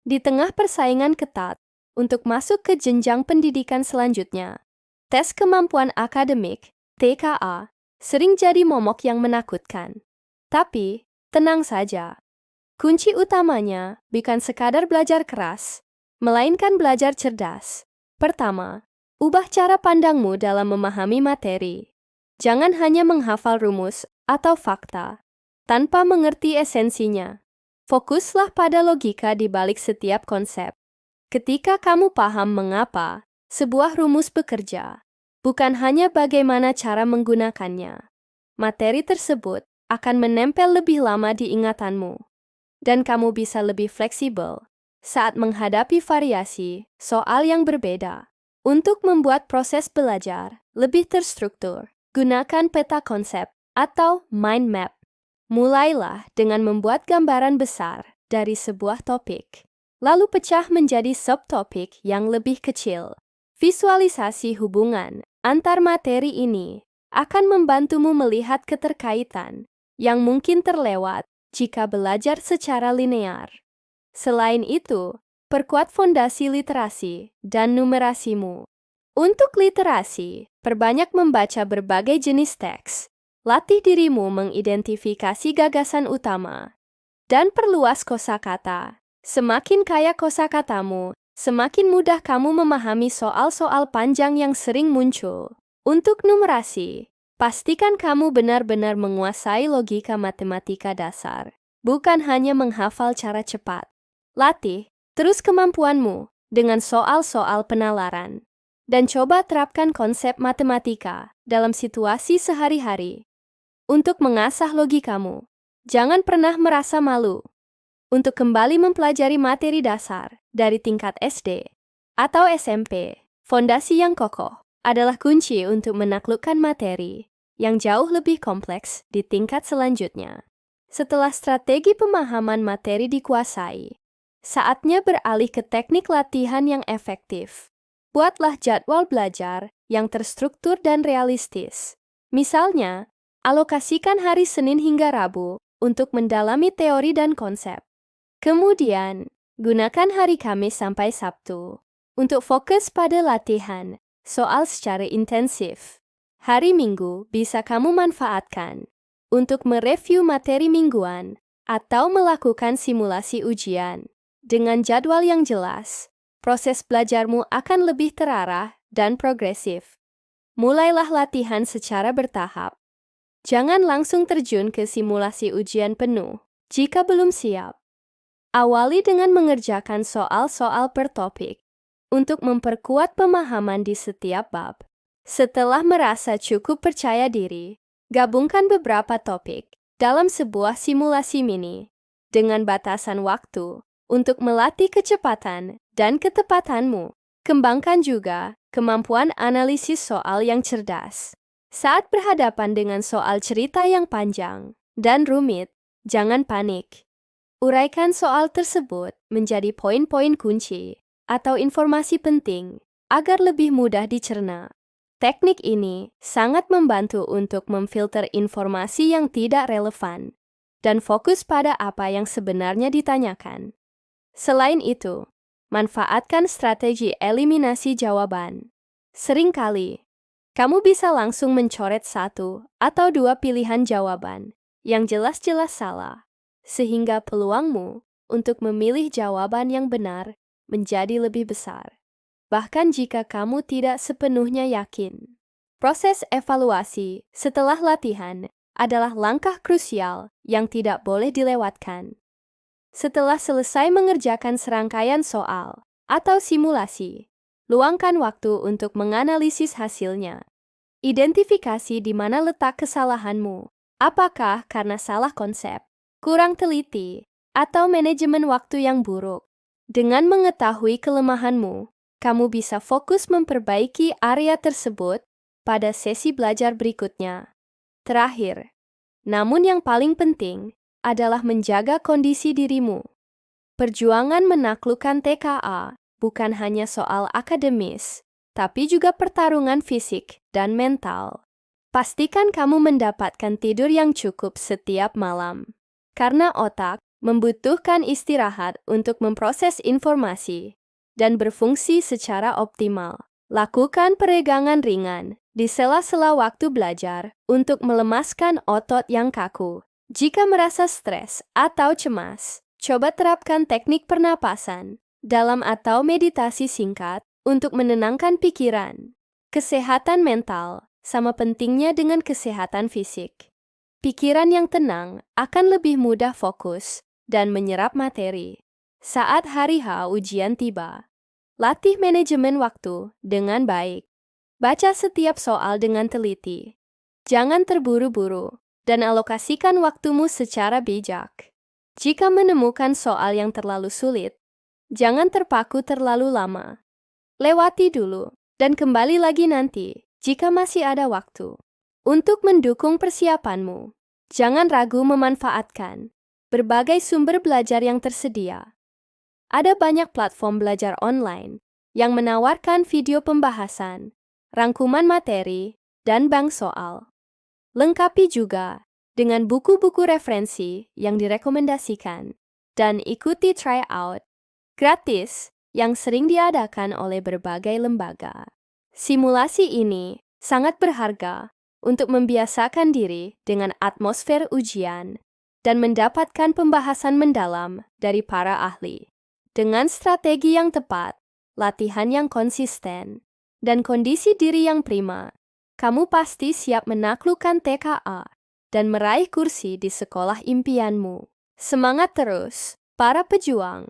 Di tengah persaingan ketat untuk masuk ke jenjang pendidikan selanjutnya, tes kemampuan akademik, TKA, sering jadi momok yang menakutkan. Tapi, tenang saja. Kunci utamanya bukan sekadar belajar keras, melainkan belajar cerdas. Pertama, ubah cara pandangmu dalam memahami materi. Jangan hanya menghafal rumus atau fakta, tanpa mengerti esensinya. Fokuslah pada logika di balik setiap konsep. Ketika kamu paham mengapa sebuah rumus bekerja, bukan hanya bagaimana cara menggunakannya, materi tersebut akan menempel lebih lama di ingatanmu, dan kamu bisa lebih fleksibel saat menghadapi variasi soal yang berbeda. Untuk membuat proses belajar lebih terstruktur, gunakan peta konsep atau mind map. Mulailah dengan membuat gambaran besar dari sebuah topik, lalu pecah menjadi subtopik yang lebih kecil. Visualisasi hubungan antar materi ini akan membantumu melihat keterkaitan yang mungkin terlewat jika belajar secara linear. Selain itu, perkuat fondasi literasi dan numerasimu. Untuk literasi, perbanyak membaca berbagai jenis teks. Latih dirimu mengidentifikasi gagasan utama dan perluas kosakata. Semakin kaya kosakatamu, semakin mudah kamu memahami soal-soal panjang yang sering muncul. Untuk numerasi, pastikan kamu benar-benar menguasai logika matematika dasar, bukan hanya menghafal cara cepat. Latih terus kemampuanmu dengan soal-soal penalaran, dan coba terapkan konsep matematika dalam situasi sehari-hari. Untuk mengasah logikamu, jangan pernah merasa malu untuk kembali mempelajari materi dasar dari tingkat SD atau SMP. Fondasi yang kokoh adalah kunci untuk menaklukkan materi yang jauh lebih kompleks di tingkat selanjutnya. Setelah strategi pemahaman materi dikuasai, saatnya beralih ke teknik latihan yang efektif. Buatlah jadwal belajar yang terstruktur dan realistis. Misalnya, alokasikan hari Senin hingga Rabu untuk mendalami teori dan konsep. Kemudian, gunakan hari Kamis sampai Sabtu untuk fokus pada latihan soal secara intensif. Hari Minggu bisa kamu manfaatkan untuk mereview materi mingguan atau melakukan simulasi ujian. Dengan jadwal yang jelas, proses belajarmu akan lebih terarah dan progresif. Mulailah latihan secara bertahap. Jangan langsung terjun ke simulasi ujian penuh jika belum siap. Awali dengan mengerjakan soal-soal per topik untuk memperkuat pemahaman di setiap bab. Setelah merasa cukup percaya diri, gabungkan beberapa topik dalam sebuah simulasi mini dengan batasan waktu untuk melatih kecepatan dan ketepatanmu. Kembangkan juga kemampuan analisis soal yang cerdas. Saat berhadapan dengan soal cerita yang panjang dan rumit, jangan panik. Uraikan soal tersebut menjadi poin-poin kunci atau informasi penting agar lebih mudah dicerna. Teknik ini sangat membantu untuk memfilter informasi yang tidak relevan dan fokus pada apa yang sebenarnya ditanyakan. Selain itu, manfaatkan strategi eliminasi jawaban. Seringkali, kamu bisa langsung mencoret satu atau dua pilihan jawaban yang jelas-jelas salah, sehingga peluangmu untuk memilih jawaban yang benar menjadi lebih besar. Bahkan jika kamu tidak sepenuhnya yakin. Proses evaluasi setelah latihan adalah langkah krusial yang tidak boleh dilewatkan. Setelah selesai mengerjakan serangkaian soal atau simulasi, luangkan waktu untuk menganalisis hasilnya. Identifikasi di mana letak kesalahanmu. Apakah karena salah konsep, kurang teliti, atau manajemen waktu yang buruk? Dengan mengetahui kelemahanmu, kamu bisa fokus memperbaiki area tersebut pada sesi belajar berikutnya. Terakhir, namun yang paling penting adalah menjaga kondisi dirimu. Perjuangan menaklukkan TKA bukan hanya soal akademis, tapi juga pertarungan fisik dan mental. Pastikan kamu mendapatkan tidur yang cukup setiap malam, karena otak membutuhkan istirahat untuk memproses informasi dan berfungsi secara optimal. Lakukan peregangan ringan di sela-sela waktu belajar untuk melemaskan otot yang kaku. Jika merasa stres atau cemas, coba terapkan teknik pernapasan dalam atau meditasi singkat untuk menenangkan pikiran. Kesehatan mental sama pentingnya dengan kesehatan fisik. Pikiran yang tenang akan lebih mudah fokus dan menyerap materi. Saat hari H ujian tiba, latih manajemen waktu dengan baik. Baca setiap soal dengan teliti. Jangan terburu-buru dan alokasikan waktumu secara bijak. Jika menemukan soal yang terlalu sulit, jangan terpaku terlalu lama. Lewati dulu dan kembali lagi nanti jika masih ada waktu. Untuk mendukung persiapanmu, jangan ragu memanfaatkan berbagai sumber belajar yang tersedia. Ada banyak platform belajar online yang menawarkan video pembahasan, rangkuman materi, dan bank soal. Lengkapi juga dengan buku-buku referensi yang direkomendasikan dan ikuti tryout gratis yang sering diadakan oleh berbagai lembaga. Simulasi ini sangat berharga untuk membiasakan diri dengan atmosfer ujian dan mendapatkan pembahasan mendalam dari para ahli. Dengan strategi yang tepat, latihan yang konsisten, dan kondisi diri yang prima, kamu pasti siap menaklukkan TKA dan meraih kursi di sekolah impianmu. Semangat terus, para pejuang!